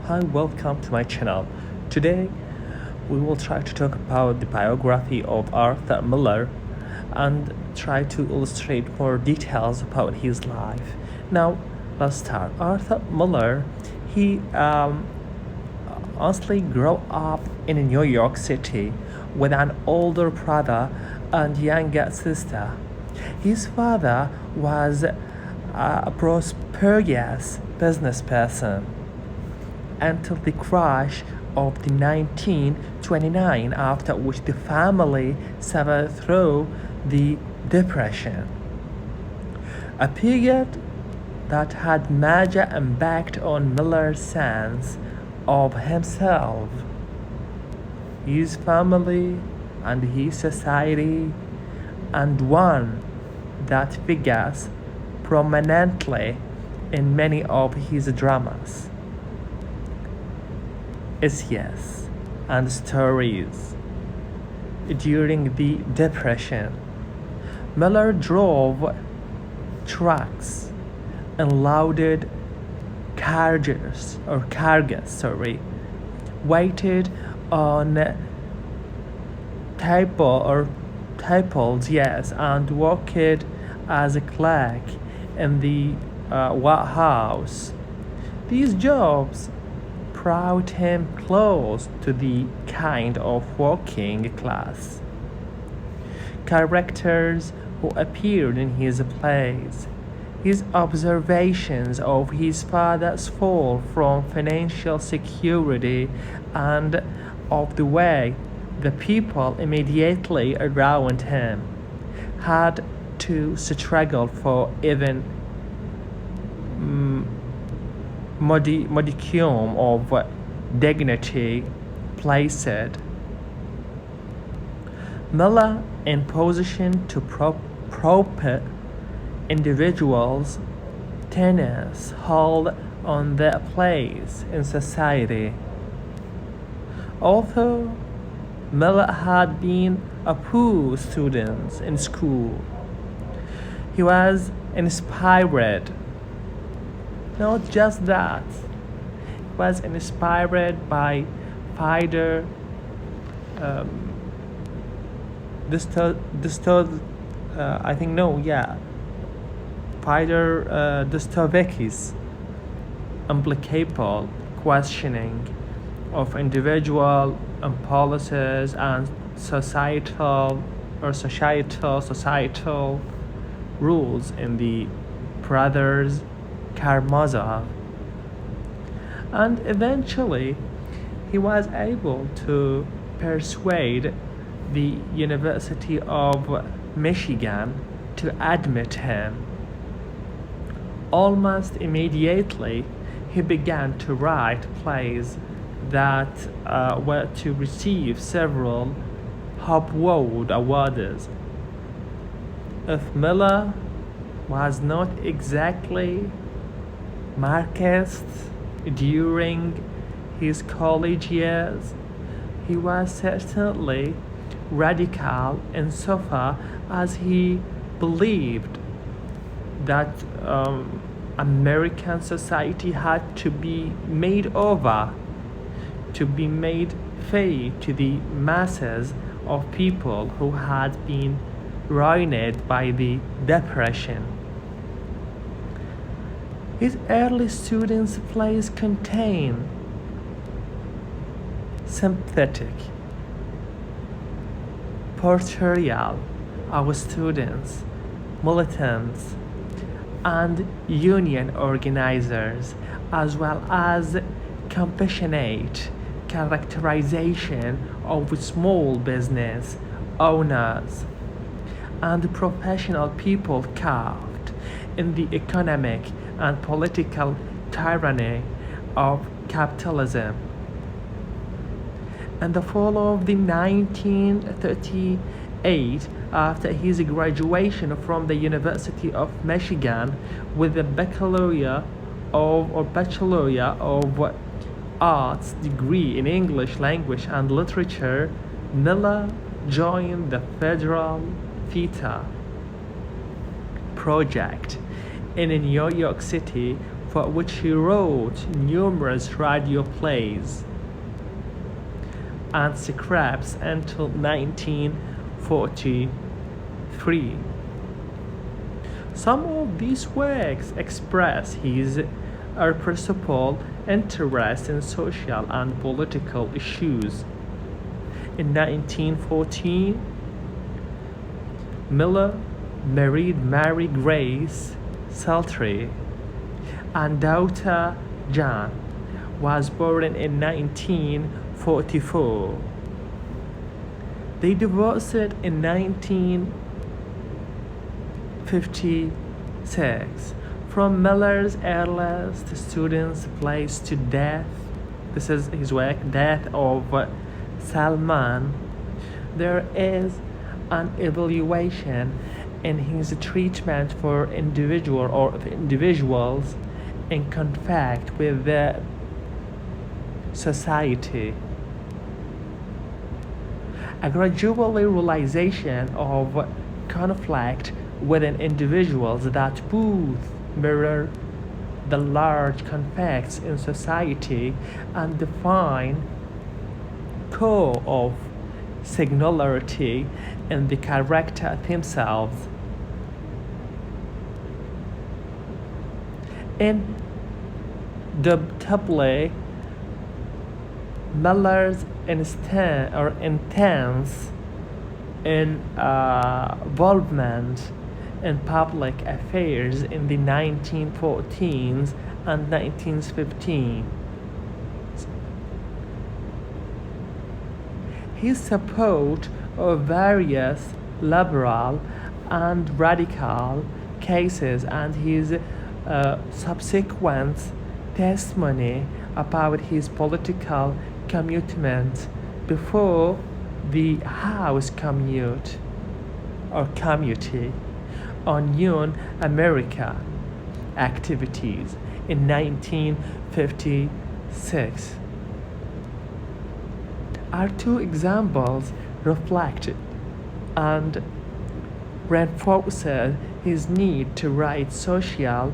Hi, welcome to my channel. Today we will try to talk about the biography of Arthur Miller and try to illustrate more details about his life. Now, let's start. Arthur Miller, he honestly grew up in New York City with an older brother and younger sister. His father was a prosperous business person until the crash of the 1929, after which the family suffered through the Depression, a period that had major impact on Miller's sense of himself, his family, and his society, and one that figures prominently in many of his dramas. Essays and stories. During the Depression, Miller drove trucks and loaded cargos, waited on tables, and worked as a clerk in the White House. These jobs brought him close to the kind of working class characters who appeared in his plays. His observations of his father's fall from financial security and of the way the people immediately around him had to struggle for even modicum of dignity placed Miller in position to proper individuals' tenants hold on their place in society. Although Miller had been a poor student in school, he was inspired. Not just that, he was inspired by Fyodor Dostoevsky's implacable questioning of individual impulses and societal rules in the Brothers Karamazov, and eventually he was able to persuade the University of Michigan to admit him. Almost immediately, he began to write plays that were to receive several Hopwood Awards. If Miller was not exactly Marxist during his college years, he was certainly radical insofar as he believed that American society had to be made over, to be made fair to the masses of people who had been ruined by the Depression. His early students' plays contain sympathetic portrayal of students, militants, and union organizers, as well as compassionate characterization of small business owners and professional people caught in the economic and political tyranny of capitalism. In the fall of the 1938, after his graduation from the University of Michigan with a Bachelor of Arts degree in English Language and Literature, Miller joined the Federal Theater Project in New York City, for which he wrote numerous radio plays and scripts until 1943. Some of these works express his principal interest in social and political issues. In 1914, Miller married Mary Grace Saltry, and daughter Jane was born in 1944. They divorced in 1956. From Miller's earliest students' plays to Death, this is his work, Death of Salman, there is an evaluation in his treatment for individuals in conflict with the society. A gradual realization of conflict within individuals that both mirror the large conflicts in society and define core of singularity in the character themselves. Indubitably, Miller's intense involvement in public affairs in the 1914s and 1915s. His support of various liberal and radical cases and his subsequent testimony about his political commitment before the House Committee on Young America activities in 1956 are two examples reflected and reinforced his need to write social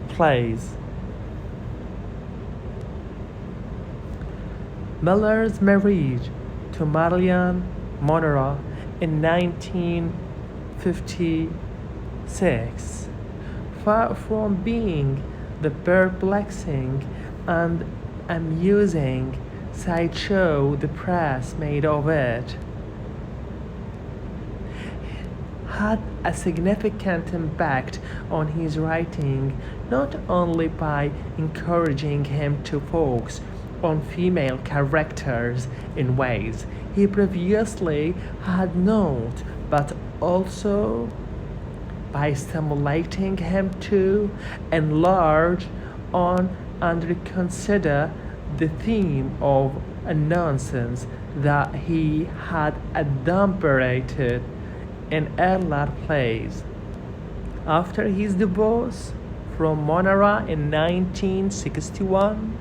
plays. Miller's marriage to Marilyn Monroe in 1956, far from being the perplexing and amusing sideshow the press made of it, had a significant impact on his writing, not only by encouraging him to focus on female characters in ways he previously had not, but also by stimulating him to enlarge on and reconsider the theme of a nonsense that he had adumbrated in earlier plays. After his divorce from Monroe in 1961,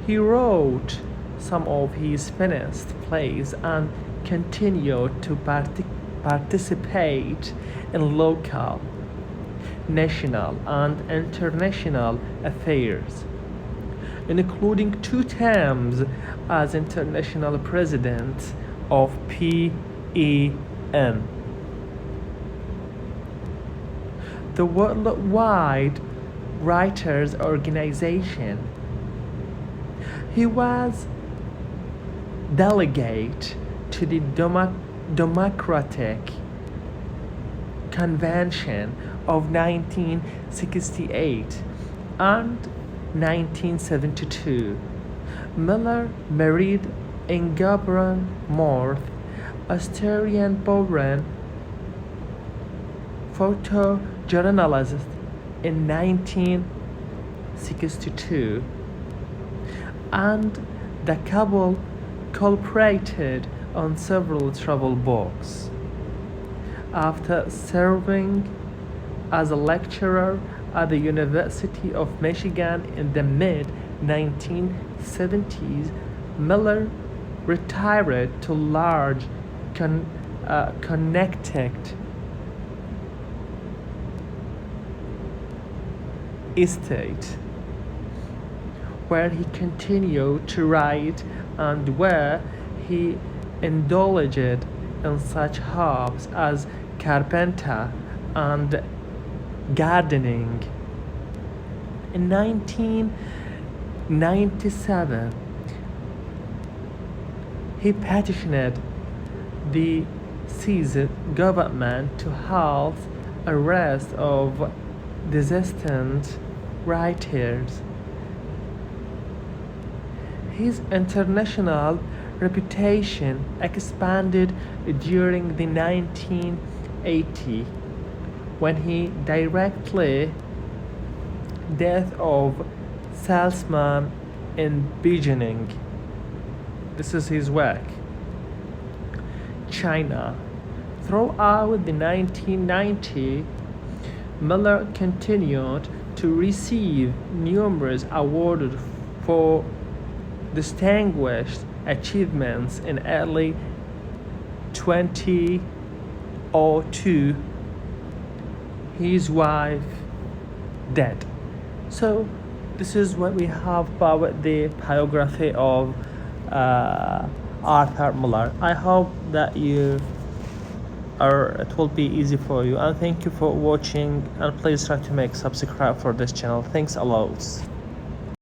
he wrote some of his finished plays and continued to participate in local, national, and international affairs, including 2 terms as international president of PEN, the worldwide writers' organization. He was delegate to the Democratic Convention of 1968 and 1972. Miller married Ingeborg Morth, Australian-born photojournalist, in 1962, and the couple collaborated on several travel books. After serving as a lecturer at the University of Michigan in the mid-1970s, Miller retired to large Connecticut estate, where he continued to write and where he indulged in such hobbies as carpenter and gardening. In 1997, he petitioned the seized government to halt arrest of dissident writers. His international reputation expanded during the 1980s when he directly death of salesman in Beijing. This is his work. China. Throughout the 1990s, Miller continued to receive numerous awards for distinguished achievements. In early 2002, his wife died. So this is what we have about the biography of Arthur Miller. I hope that it will be easy for you, and thank you for watching, and please try to make subscribe for this channel. Thanks a lot.